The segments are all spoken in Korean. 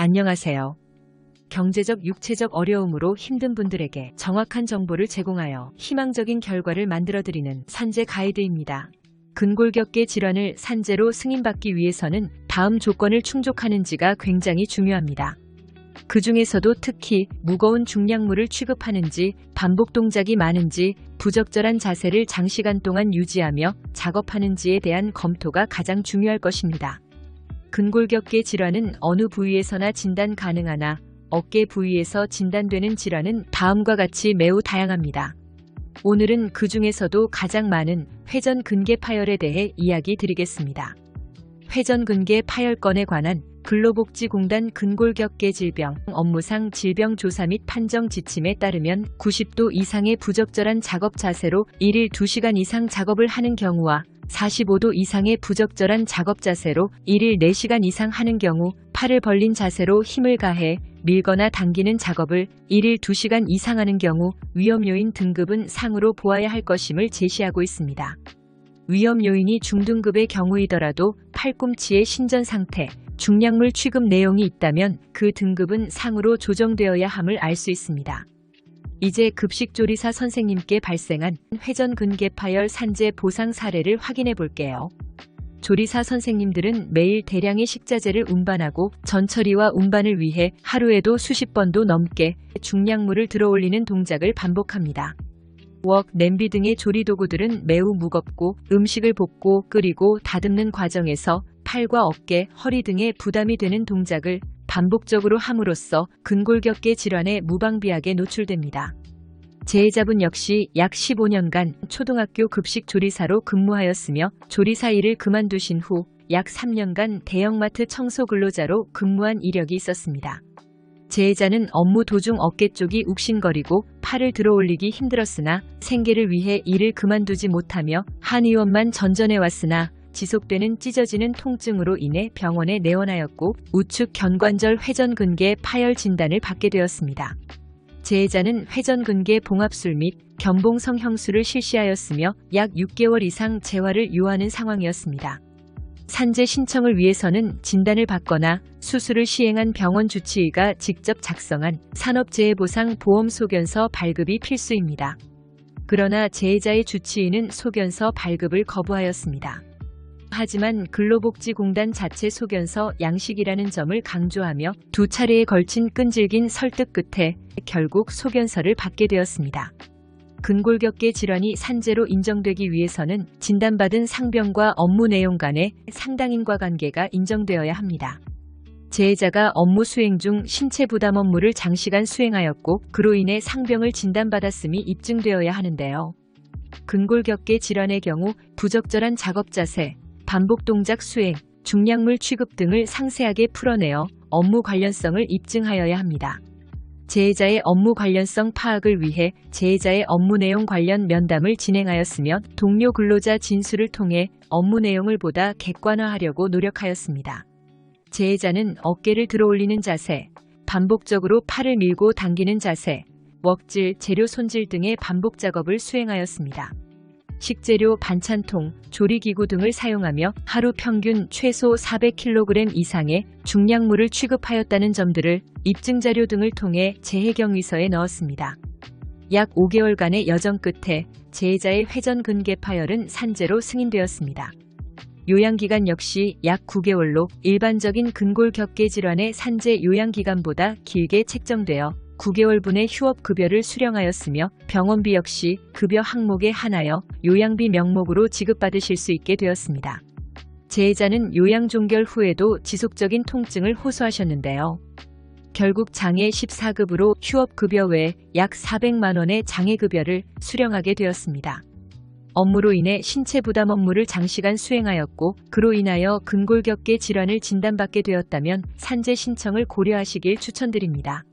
안녕하세요. 경제적, 육체적 어려움으로 힘든 분들에게 정확한 정보를 제공하여 희망적인 결과를 만들어드리는 산재 가이드입니다. 근골격계 질환을 산재로 승인받기 위해서는 다음 조건을 충족하는지가 굉장히 중요합니다. 그 중에서도 특히 무거운 중량물을 취급하는지, 반복 동작이 많은지, 부적절한 자세를 장시간 동안 유지하며 작업하는지에 대한 검토가 가장 중요할 것입니다. 근골격계 질환은 어느 부위에서나 진단 가능하나 어깨 부위에서 진단되는 질환은 다음과 같이 매우 다양합니다. 오늘은 그 중에서도 가장 많은 회전근개 파열에 대해 이야기 드리겠습니다. 회전근개 파열건에 관한 근로복지공단 근골격계 질병 업무상 질병 조사 및 판정 지침에 따르면 90도 이상의 부적절한 작업 자세로 1일 2시간 이상 작업을 하는 경우와 45도 이상의 부적절한 작업 자세로 1일 4시간 이상 하는 경우, 팔을 벌린 자세로 힘을 가해 밀거나 당기는 작업을 1일 2시간 이상 하는 경우 위험 요인 등급은 상으로 보아야 할 것임을 제시하고 있습니다. 위험 요인이 중등급의 경우이더라도 팔꿈치의 신전 상태, 중량물 취급 내용이 있다면 그 등급은 상으로 조정되어야 함을 알 수 있습니다. 이제 급식조리사 선생님께 발생한 회전근개 파열 산재 보상 사례를 확인해 볼게요. 조리사 선생님들은 매일 대량의 식자재를 운반하고 전처리와 운반을 위해 하루에도 수십 번도 넘게 중량물을 들어올리는 동작을 반복합니다. 웍, 냄비 등의 조리도구들은 매우 무겁고 음식을 볶고 끓이고 다듬는 과정에서 팔과 어깨, 허리 등에 부담이 되는 동작을 반복적으로 함으로써 근골격계 질환에 무방비하게 노출됩니다. 재해자분 역시 약 15년간 초등학교 급식조리사로 근무하였으며 조리사 일을 그만두신 후 약 3년간 대형마트 청소 근로자로 근무한 이력이 있었습니다. 재해자는 업무 도중 어깨 쪽이 욱신거리고 팔을 들어올리기 힘들었으나 생계를 위해 일을 그만두지 못하며 한의원만 전전해왔으나 지속되는 찢어지는 통증으로 인해 병원에 내원하였고 우측 견관절 회전근개 파열 진단을 받게 되었습니다. 재해자는 회전근개 봉합술 및 견봉성 형수를 실시하였으며 약 6개월 이상 재활을 요하는 상황이었습니다. 산재 신청을 위해서는 진단을 받거나 수술을 시행한 병원 주치의가 직접 작성한 산업재해보상 보험 소견서 발급이 필수입니다. 그러나 재해자의 주치의는 소견서 발급을 거부하였습니다. 하지만 근로복지공단 자체 소견서 양식이라는 점을 강조하며 두 차례에 걸친 끈질긴 설득 끝에 결국 소견서를 받게 되었습니다. 근골격계 질환이 산재로 인정되기 위해서는 진단받은 상병과 업무 내용 간의 상당 인과관계가 인정되어야 합니다. 재해자가 업무 수행 중 신체 부담 업무를 장시간 수행하였고 그로 인해 상병을 진단받았음이 입증되어야 하는데요. 근골격계 질환의 경우 부적절한 작업 자세, 반복 동작 수행, 중량물 취급 등을 상세하게 풀어내어 업무 관련성을 입증하여야 합니다. 재해자의 업무 관련성 파악을 위해 재해자의 업무 내용 관련 면담을 진행하였으며 동료 근로자 진술을 통해 업무 내용을 보다 객관화하려고 노력하였습니다. 재해자는 어깨를 들어올리는 자세, 반복적으로 팔을 밀고 당기는 자세, 웍질, 재료 손질 등의 반복 작업을 수행하였습니다. 식재료, 반찬통, 조리기구 등을 사용하며 하루 평균 최소 400kg 이상의 중량물을 취급하였다는 점들을 입증자료 등을 통해 재해경위서에 넣었습니다. 약 5개월간의 여정 끝에 재해자의 회전근개 파열은 산재로 승인되었습니다. 요양기간 역시 약 9개월로 일반적인 근골격계 질환의 산재 요양기간보다 길게 책정되어 9개월분의 휴업급여를 수령하였으며 병원비 역시 급여 항목에 한하여 요양비 명목으로 지급받으실 수 있게 되었습니다. 재해자는 요양 종결 후에도 지속적인 통증을 호소하셨는데요. 결국 장애 14급으로 휴업급여 외 약 400만 원의 장애급여를 수령하게 되었습니다. 업무로 인해 신체 부담 업무를 장시간 수행하였고 그로 인하여 근골격계 질환을 진단받게 되었다면 산재 신청을 고려하시길 추천드립니다.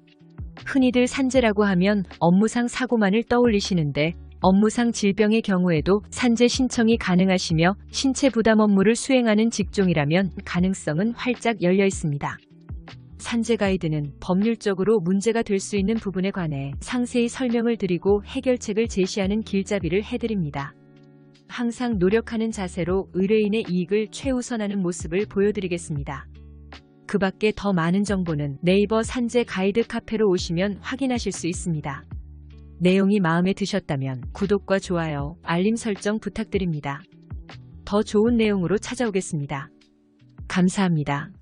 흔히들 산재라고 하면 업무상 사고만을 떠올리시는데 업무상 질병의 경우에도 산재 신청이 가능하시며 신체 부담 업무를 수행하는 직종이라면 가능성은 활짝 열려 있습니다. 산재 가이드는 법률적으로 문제가 될 수 있는 부분에 관해 상세히 설명을 드리고 해결책을 제시하는 길잡이를 해드립니다. 항상 노력하는 자세로 의뢰인의 이익을 최우선하는 모습을 보여드리겠습니다. 그 밖에 더 많은 정보는 네이버 산재 가이드 카페로 오시면 확인하실 수 있습니다. 내용이 마음에 드셨다면 구독과 좋아요, 알림 설정 부탁드립니다. 더 좋은 내용으로 찾아오겠습니다. 감사합니다.